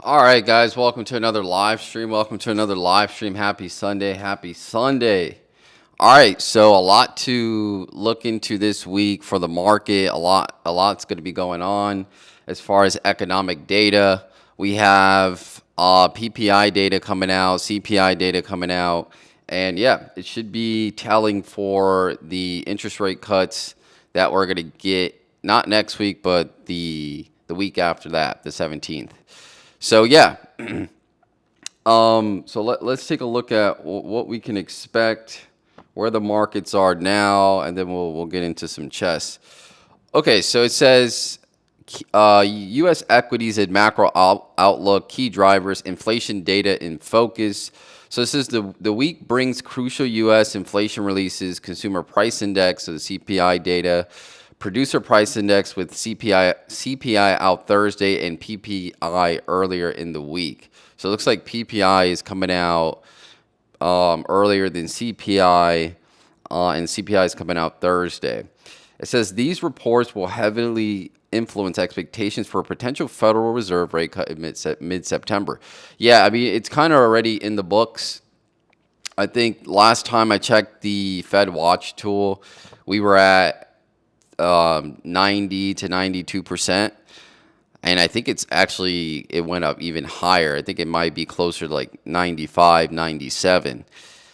All right, guys, welcome to another live stream. Welcome to another live stream. Happy Sunday. Happy Sunday. All right, so a lot to look into this week for the market. A lot's going to be going on as far as economic data. We have PPI data coming out, CPI data coming out, and yeah, it should be telling for the interest rate cuts that we're going to get not next week, but the week after that, the 17th. So yeah, so let's take a look at what we can expect, where the markets are now, and then we'll get into some chess. Okay, so it says U.S. equities and macro outlook, key drivers, inflation data in focus. So this is the week brings crucial U.S. inflation releases, consumer price index, so the CPI data, producer price index with CPI out Thursday and PPI earlier in the week. So it looks like PPI is coming out earlier than CPI, and CPI is coming out Thursday. It says these reports will heavily influence expectations for a potential Federal Reserve rate cut in mid-September. Yeah, I mean, it's kind of already in the books. I think last time I checked the Fed Watch tool, we were at 90 to 92%. And I think it went up even higher. I think it might be closer to like 95, 97.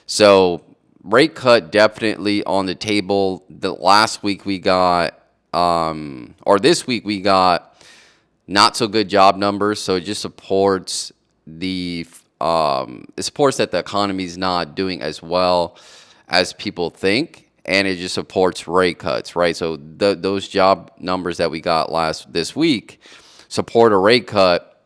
So rate cut definitely on the table. The last week we got, or this week we got not so good job numbers. So it just supports it supports that the economy is not doing as well as people think. And it just supports rate cuts, right? So those job numbers that we got this week support a rate cut,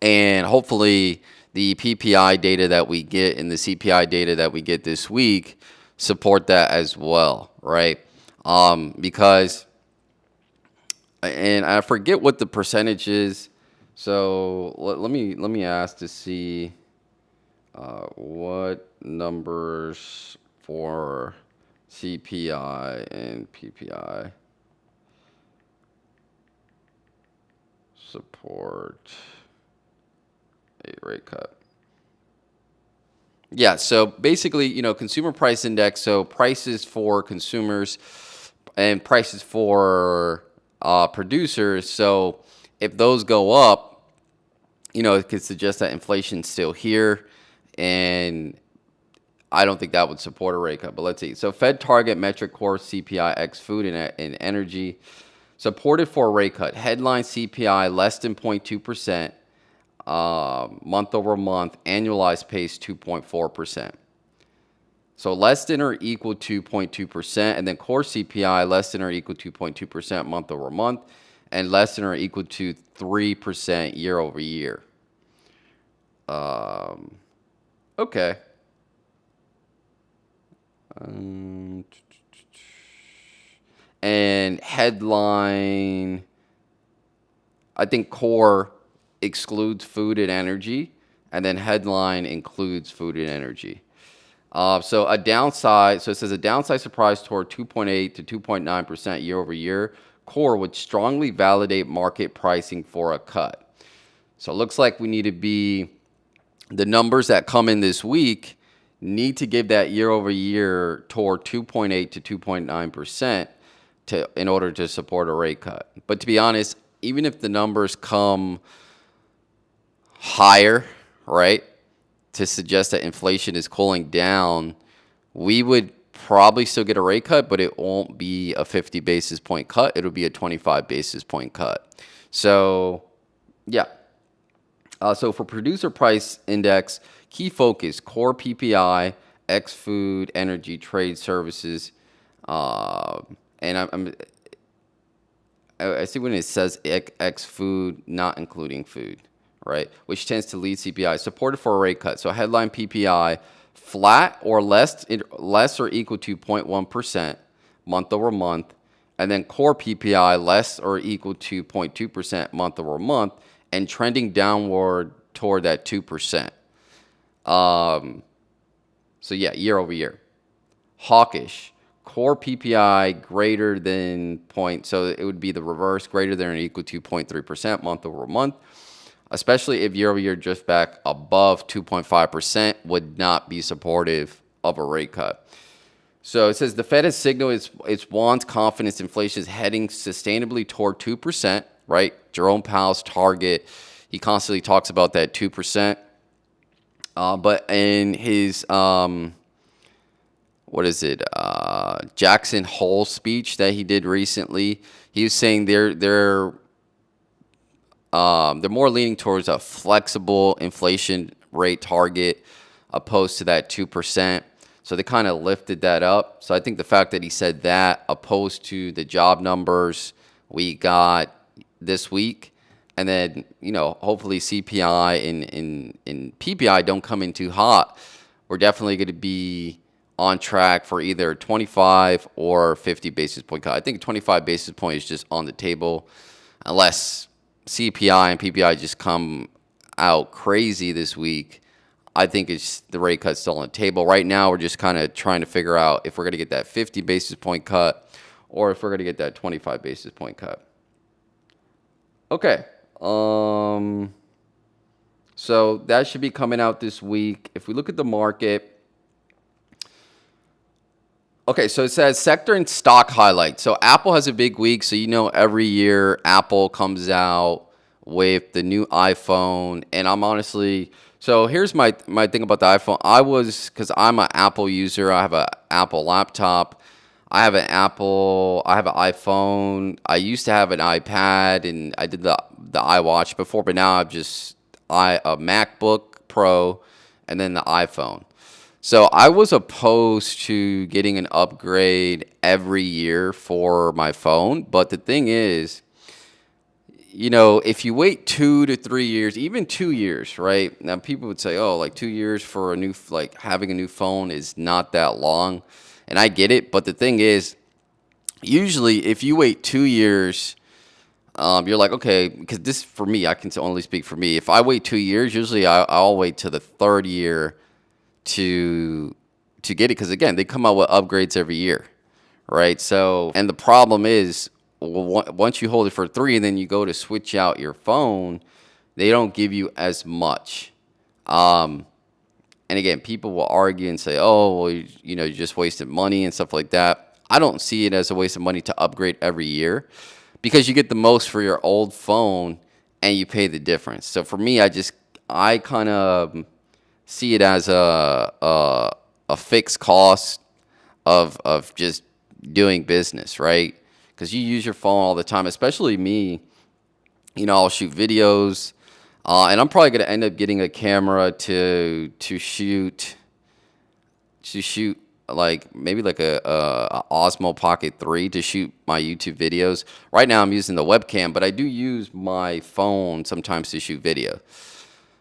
and hopefully the PPI data that we get and the CPI data that we get this week support that as well, right? Because, and I forget what the percentage is, so let me ask to see what numbers for CPI and PPI support a rate cut. Yeah, so basically, consumer price index, so prices for consumers and prices for producers. So if those go up, it could suggest that inflation's still here, and I don't think that would support a rate cut, but let's see. So Fed target metric core CPI ex food and energy supported for a rate cut. Headline CPI less than 0.2%, month over month, annualized pace 2.4%. So less than or equal to 0.2%, and then core CPI less than or equal to 0.2% month over month, and less than or equal to 3% year over year. Okay. And headline, I think core excludes food and energy, and then headline includes food and energy. So a downside, so it says a downside surprise toward 2.8 to 2.9% year over year. Core would strongly validate market pricing for a cut. So it looks like we need to be, the numbers that come in this week need to give that year over year toward 2.8 to 2.9% in order to support a rate cut. But to be honest, even if the numbers come higher, right, to suggest that inflation is cooling down, we would probably still get a rate cut, but it won't be a 50 basis point cut. It'll be a 25 basis point cut. So, yeah. So for producer price index, key focus, core PPI, ex food, energy, trade services, and I see when it says ex food, not including food, right? Which tends to lead CPI, supported for a rate cut. So headline PPI, flat or less or equal to 0.1% month over month, and then core PPI less or equal to 0.2% month over month, and trending downward toward that 2%. So yeah, year over year. Hawkish, core PPI greater than point, so it would be the reverse, greater than or equal to 0.3% month over month. especially if year over year drift back above 2.5%, would not be supportive of a rate cut. So it says the Fed has signaled its wants confidence inflation is heading sustainably toward 2%, right? Jerome Powell's target, he constantly talks about that 2%. But in his, Jackson Hole speech that he did recently, he was saying they're more leaning towards a flexible inflation rate target opposed to that 2%. So they kind of lifted that up. So I think the fact that he said that opposed to the job numbers we got this week, and then, hopefully CPI and PPI don't come in too hot, we're definitely going to be on track for either 25 or 50 basis point cut. I think 25 basis point is just on the table unless CPI and PPI just come out crazy this week. I think it's the rate cut's still on the table. Right now, we're just kind of trying to figure out if we're going to get that 50 basis point cut or if we're going to get that 25 basis point cut. Okay. So that should be coming out this week. If we look at the market, okay, so it says sector and stock highlights. So Apple has a big week. So, every year Apple comes out with the new iPhone. And I'm honestly, so here's my thing about the iPhone. Because I'm an Apple user, I have an Apple laptop. I have an iPhone. I used to have an iPad, and I did the iWatch before, but now I've just a MacBook Pro and then the iPhone. So I was opposed to getting an upgrade every year for my phone, but the thing is, if you wait 2 to 3 years, even 2 years, right? Now people would say, oh, like 2 years for having a new phone is not that long. And I get it, but the thing is, usually if you wait 2 years, you're like, okay, because this, for me, I can only speak for me. If I wait 2 years, usually I'll wait to the third year to get it, because again, they come out with upgrades every year, right? So, and the problem is, once you hold it for 3 and then you go to switch out your phone, they don't give you as much. And again, people will argue and say, oh, well, you just wasted money and stuff like that. I don't see it as a waste of money to upgrade every year because you get the most for your old phone and you pay the difference. So for me, I kind of see it as a fixed cost of just doing business, right? Because you use your phone all the time, especially me. I'll shoot videos. And I'm probably going to end up getting a camera to shoot like maybe like a Osmo Pocket 3 to shoot my YouTube videos. Right now I'm using the webcam, but I do use my phone sometimes to shoot video.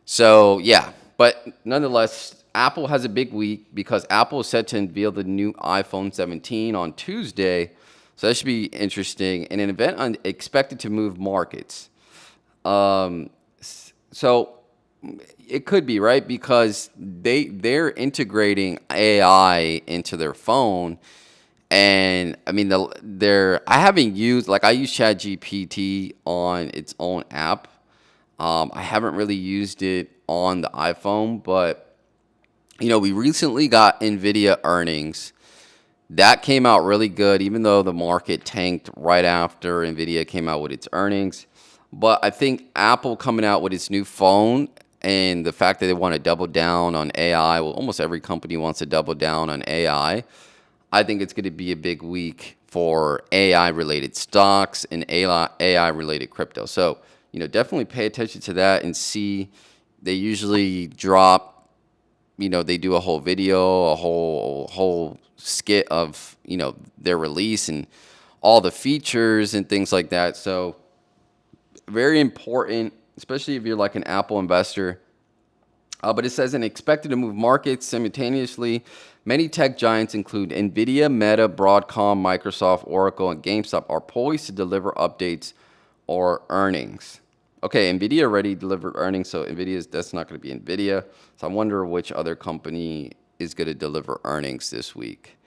So yeah, but nonetheless, Apple has a big week because Apple is set to unveil the new iPhone 17 on Tuesday. So that should be interesting, and an event expected to move markets. So it could be, right, because they're integrating AI into their phone, and I mean I haven't used, like, I use ChatGPT on its own app. I haven't really used it on the iPhone, but we recently got NVIDIA earnings. That came out really good, even though the market tanked right after NVIDIA came out with its earnings. But I think Apple coming out with its new phone and the fact that they want to double down on AI, well, almost every company wants to double down on AI. I think it's going to be a big week for AI-related stocks and AI-related crypto. So, definitely pay attention to that and see. They usually drop, they do a whole video, a whole skit of, their release and all the features and things like that. So very important, especially if you're like an Apple investor. But it says, and expected to move markets simultaneously. Many tech giants, include NVIDIA, Meta, Broadcom, Microsoft, Oracle, and GameStop, are poised to deliver updates or earnings. Okay, NVIDIA already delivered earnings, so that's not going to be NVIDIA. So I wonder which other company is going to deliver earnings this week.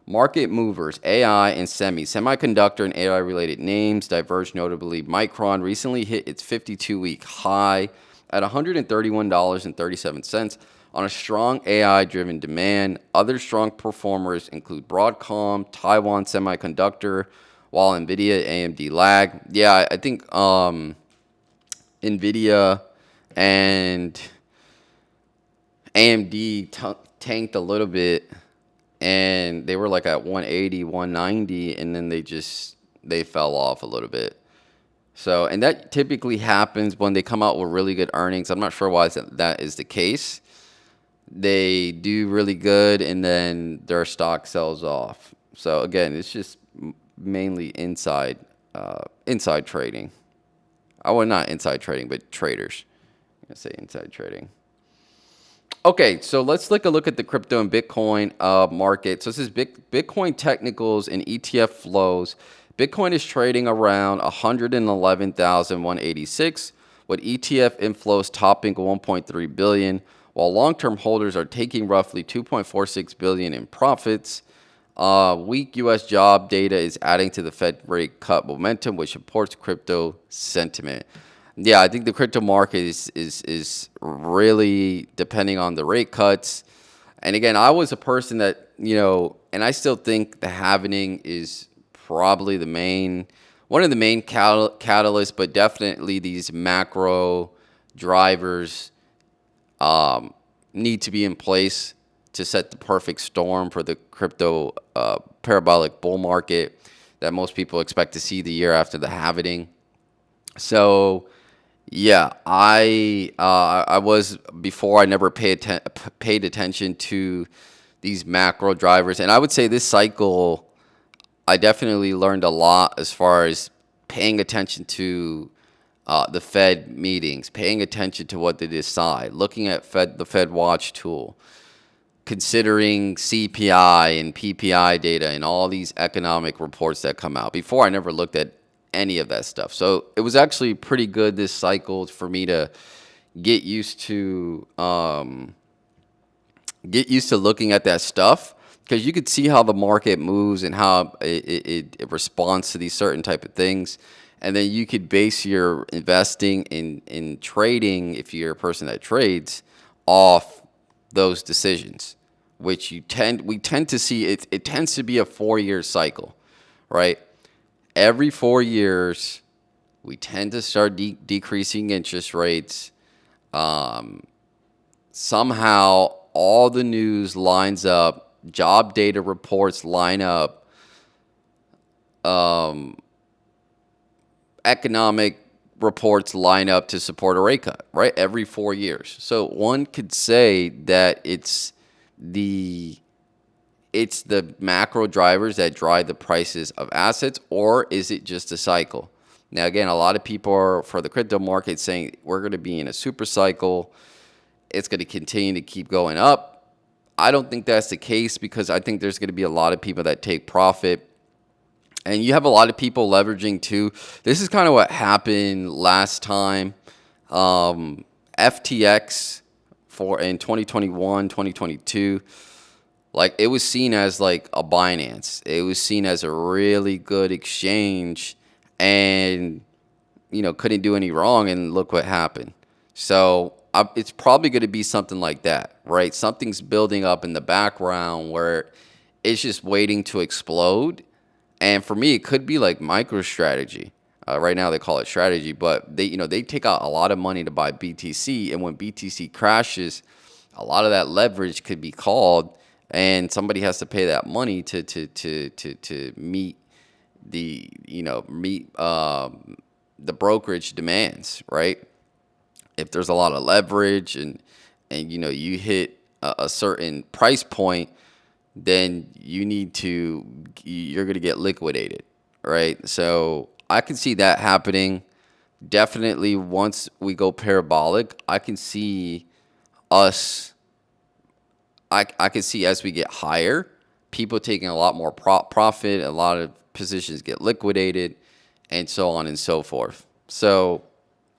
Market movers, AI and semiconductor and AI-related names diverged notably. Micron recently hit its 52-week high at $131.37 on a strong AI-driven demand. Other strong performers include Broadcom, Taiwan Semiconductor, while NVIDIA, AMD lag. Yeah, I think NVIDIA and AMD tanked a little bit, and they were like at 180, 190, and then they fell off a little bit. So, and that typically happens when they come out with really good earnings. I'm not sure why that is the case. They do really good, and then their stock sells off. So again, it's just mainly inside trading. I well, not inside trading, but traders. I'm gonna say inside trading. Okay, so let's take a look at the crypto and Bitcoin market. So this is Bitcoin technicals and ETF flows. Bitcoin is trading around 111,186, with ETF inflows topping 1.3 billion, while long-term holders are taking roughly 2.46 billion in profits. Weak U.S. job data is adding to the Fed rate cut momentum, which supports crypto sentiment. Yeah, I think the crypto market is really depending on the rate cuts. And again, I was a person that, and I still think the halvening is probably one of the main catalysts, but definitely these macro drivers need to be in place to set the perfect storm for the crypto parabolic bull market that most people expect to see the year after the halvening. So, yeah, I was before I never paid attention to these macro drivers, and I would say this cycle I definitely learned a lot as far as paying attention to the Fed meetings, paying attention to what they decide, looking at the Fed Watch tool, considering CPI and PPI data and all these economic reports that come out. Before, I never looked at any of that stuff. So it was actually pretty good this cycle for me to get used to looking at that stuff, because you could see how the market moves and how it responds to these certain type of things. And then you could base your investing in trading, if you're a person that trades, off those decisions, which we tend to see. It tends to be a 4-year cycle, right? Every 4 years, we tend to start decreasing interest rates. Somehow, all the news lines up, job data reports line up, economic reports line up to support a rate cut, right? Every 4 years. So one could say that it's the macro drivers that drive the prices of assets, or is it just a cycle? Now, again, a lot of people are, for the crypto market, saying we're going to be in a super cycle. It's going to continue to keep going up. I don't think that's the case, because I think there's going to be a lot of people that take profit. And you have a lot of people leveraging too. This is kind of what happened last time. FTX in 2021, 2022, like it was seen as like a Binance. It was seen as a really good exchange, and couldn't do any wrong, and look what happened. So it's probably going to be something like that, right? Something's building up in the background where it's just waiting to explode. And for me, it could be like MicroStrategy. Right now they call it strategy, but they take out a lot of money to buy BTC, and when BTC crashes, a lot of that leverage could be called, and somebody has to pay that money to meet the brokerage demands, right? If there's a lot of leverage and you hit a certain price point, then you're going to get liquidated, right? So I can see that happening. Definitely once we go parabolic, I can see us, I can see as we get higher, people taking a lot more profit, a lot of positions get liquidated, and so on and so forth. So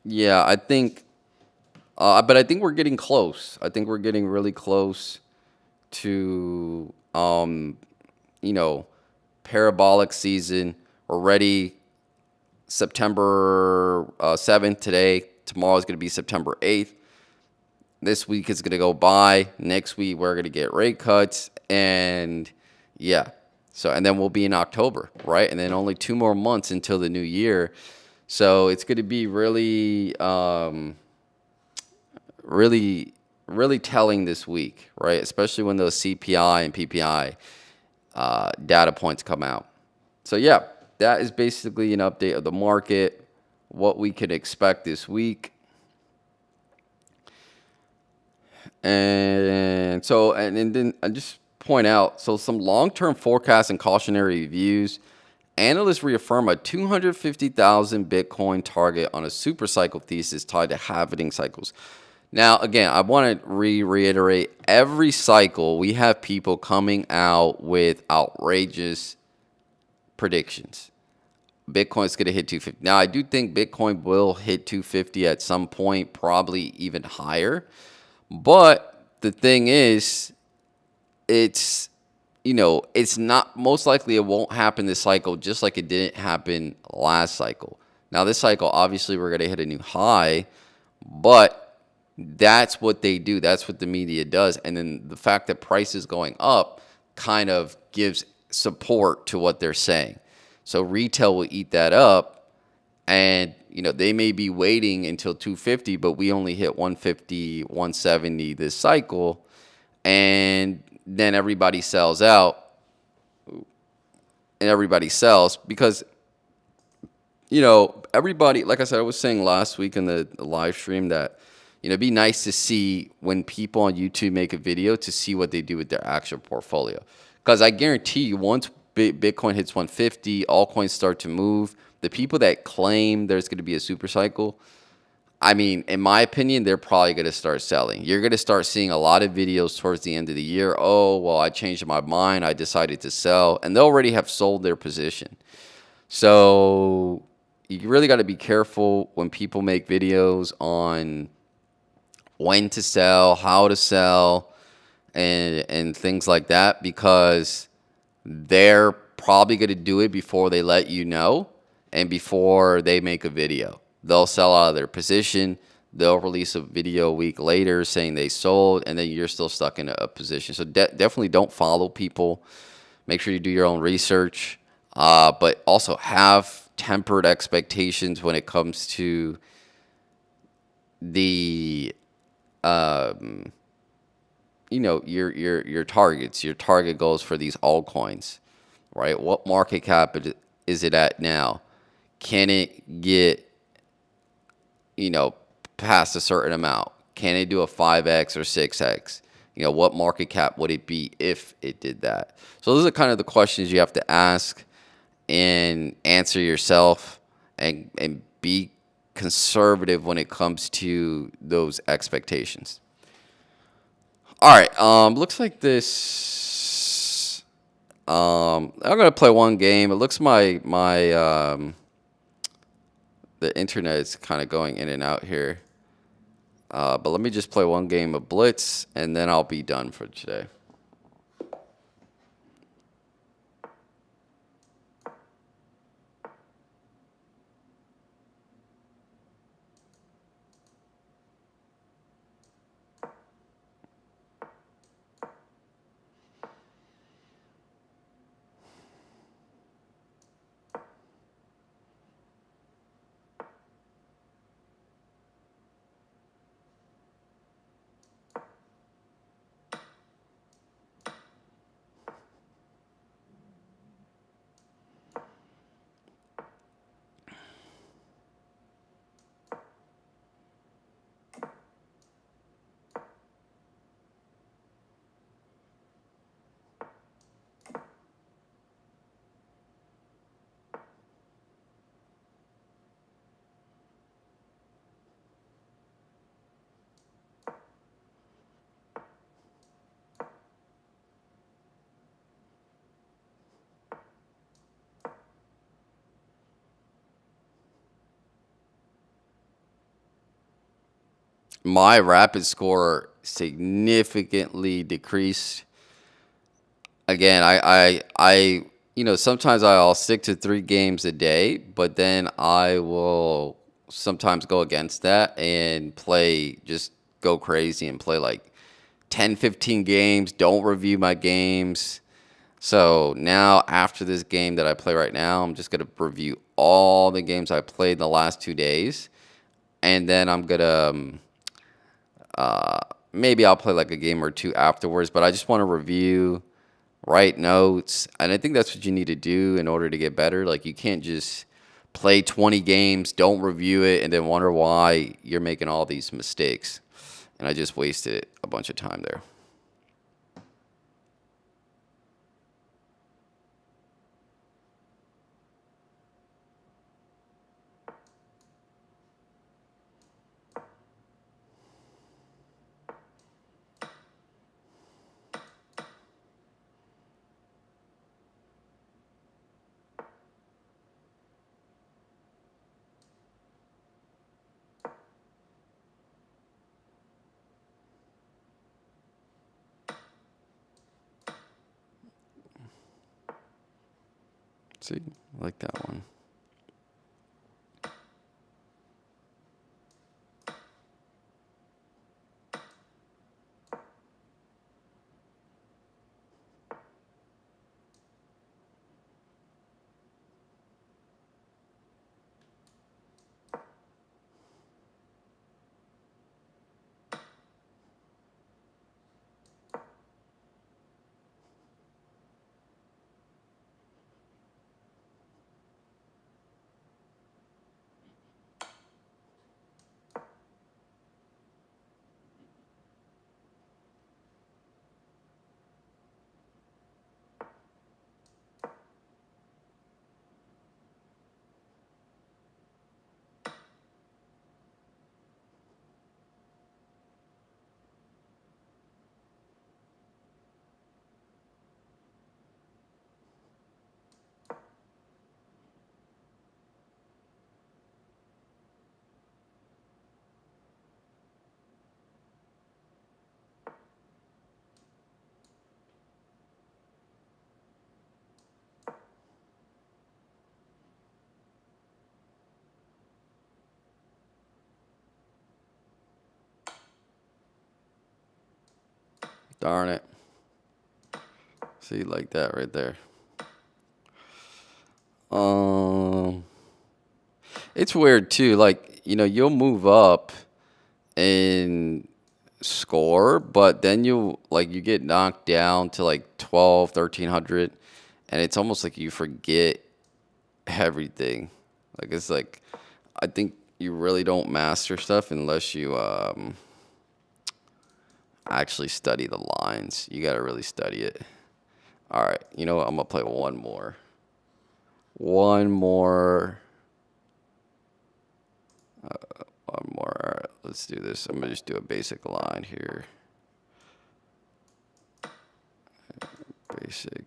yeah, I think, but I think we're getting close. I think we're getting really close to parabolic season. We're ready. September 7th today tomorrow is going to be September 8th. This week is going to go by. Next week, we're going to get rate cuts. And yeah. So, and then we'll be in October, right? And then only 2 more months until the new year. So it's going to be really, really, really telling this week, right? Especially when those CPI and PPI data points come out. So yeah, that is basically an update of the market, what we could expect this week. And so, and then I just point out, so some long-term forecasts and cautionary views. Analysts reaffirm a 250,000 Bitcoin target on a super cycle thesis tied to halving cycles. Now, again, I want to reiterate, every cycle we have people coming out with outrageous predictions. Bitcoin's going to hit 250. Now, I do think Bitcoin will hit 250 at some point, probably even higher. But the thing is, it's, it's not, most likely it won't happen this cycle, just like it didn't happen last cycle. Now, this cycle, obviously, we're going to hit a new high, but that's what they do. That's what the media does. And then the fact that price is going up kind of gives support to what they're saying. So retail will eat that up, and they may be waiting until 250, but we only hit 150, 170 this cycle, and then everybody sells out, and everybody sells because everybody, like I said, I was saying last week in the live stream that it'd be nice to see when people on YouTube make a video to see what they do with their actual portfolio, because I guarantee you once Bitcoin hits 150, altcoins start to move. The people that claim there's going to be a super cycle, I mean, in my opinion, they're probably going to start selling. You're going to start seeing a lot of videos towards the end of the year. Oh, well, I changed my mind. I decided to sell. And they already have sold their position. So you really got to be careful when people make videos on when to sell, how to sell, and things like that, because they're probably going to do it before they let you know and before they make a video. They'll sell out of their position. They'll release a video a week later saying they sold, and then you're still stuck in a position. So definitely don't follow people. Make sure you do your own research, but also have tempered expectations when it comes to the your targets, your target goals for these altcoins, right? What market cap is it at now? Can it get, past a certain amount? Can it do a 5x or 6x? What market cap would it be if it did that? So those are kind of the questions you have to ask and answer yourself, and be conservative when it comes to those expectations. All right. Looks like this. I'm gonna play one game. It looks the internet is kind of going in and out here. But let me just play one game of Blitz, and then I'll be done for today. My rapid score significantly decreased. Again, sometimes I'll stick to 3 games a day, but then I will sometimes go against that and play, just go crazy and play like 10, 15 games, don't review my games. So now, after this game that I play right now, I'm just going to review all the games I played in the last 2 days. And then I'm going to, maybe I'll play like a game or two afterwards, but I just want to review, write notes. And I think that's what you need to do in order to get better. Like, you can't just play 20 games, don't review it, and then wonder why you're making all these mistakes. And I just wasted a bunch of time there. See, I like that one. Darn it. See, like that right there. Um, it's weird too. Like, you'll move up in score, but then you get knocked down to like 12, 1300, and it's almost like you forget everything. Like, it's like, I think you really don't master stuff unless you actually study the lines. You got to really study it. All right, you know what? I'm gonna play one more. One more. One more. All right, let's do this. I'm gonna just do a basic line here. Basic.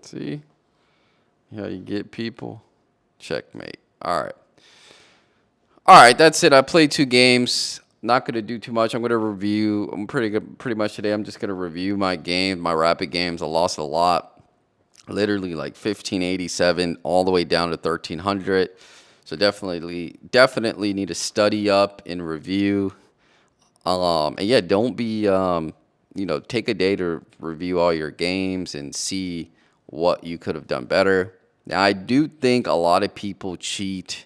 See how you get people? Checkmate. All right. All right, that's it. I played 2 games. Not gonna do too much. I'm gonna review. I'm pretty good. Pretty much today. I'm just gonna review my game, my rapid games. I lost a lot, literally like 1587 all the way down to 1300. So definitely need to study up and review. And yeah, don't be, take a day to review all your games and see what you could have done better. Now, I do think a lot of people cheat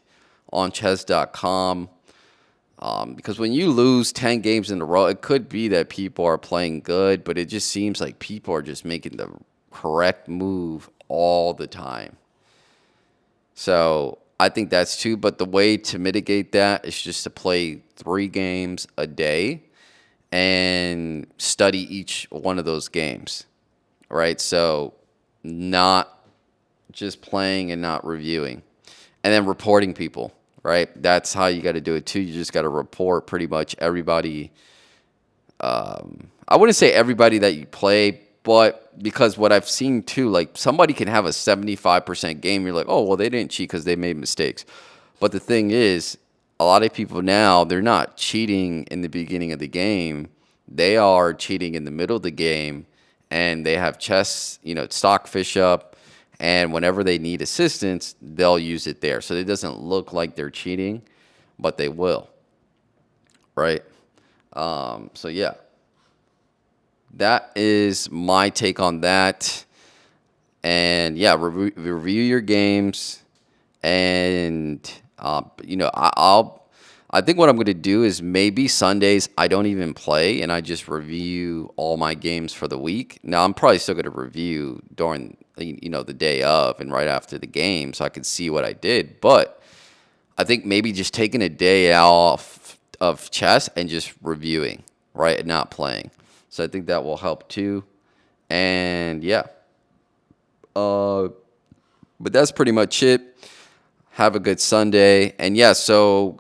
on chess.com. Because when you lose 10 games in a row, it could be that people are playing good, but it just seems like people are just making the correct move all the time. So I think that's too. But the way to mitigate that is just to play 3 games a day and study each one of those games, right? So not just playing and not reviewing. And then reporting people, right? That's how you got to do it too. You just got to report pretty much everybody. I wouldn't say everybody that you play, but because what I've seen too, like somebody can have a 75% game. You're like, oh, well, they didn't cheat because they made mistakes. But the thing is, a lot of people now, they're not cheating in the beginning of the game. They are cheating in the middle of the game, and they have chess, stockfish up. And whenever they need assistance, they'll use it there. So it doesn't look like they're cheating, but they will, right? So yeah, that is my take on that. And yeah, review your games, and I think what I'm going to do is maybe Sundays I don't even play and I just review all my games for the week. Now I'm probably still going to review during the day of and right after the game so I can see what I did. But I think maybe just taking a day off of chess and just reviewing, right, and not playing. So I think that will help too. And yeah, but that's pretty much it. Have a good Sunday. And yeah, so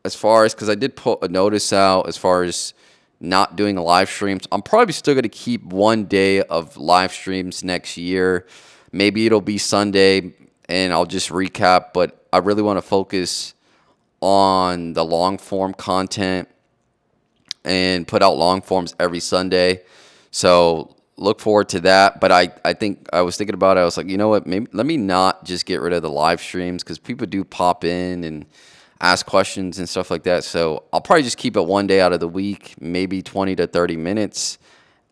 as far as, because I did put a notice out as far as not doing live streams, I'm probably still going to keep one day of live streams next year. Maybe it'll be Sunday and I'll just recap, but I really want to focus on the long form content and put out long forms every Sunday. So look forward to that. But I think I was thinking about it. I was like, you know what? Maybe let me not just get rid of the live streams because people do pop in and ask questions and stuff like that. So I'll probably just keep it one day out of the week, maybe 20 to 30 minutes,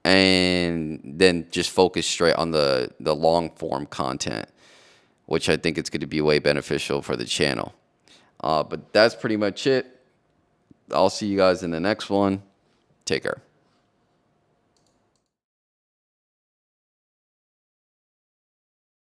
and then just focus straight on the long form content, which I think it's going to be way beneficial for the channel. But that's pretty much it. I'll see you guys in the next one. Take care.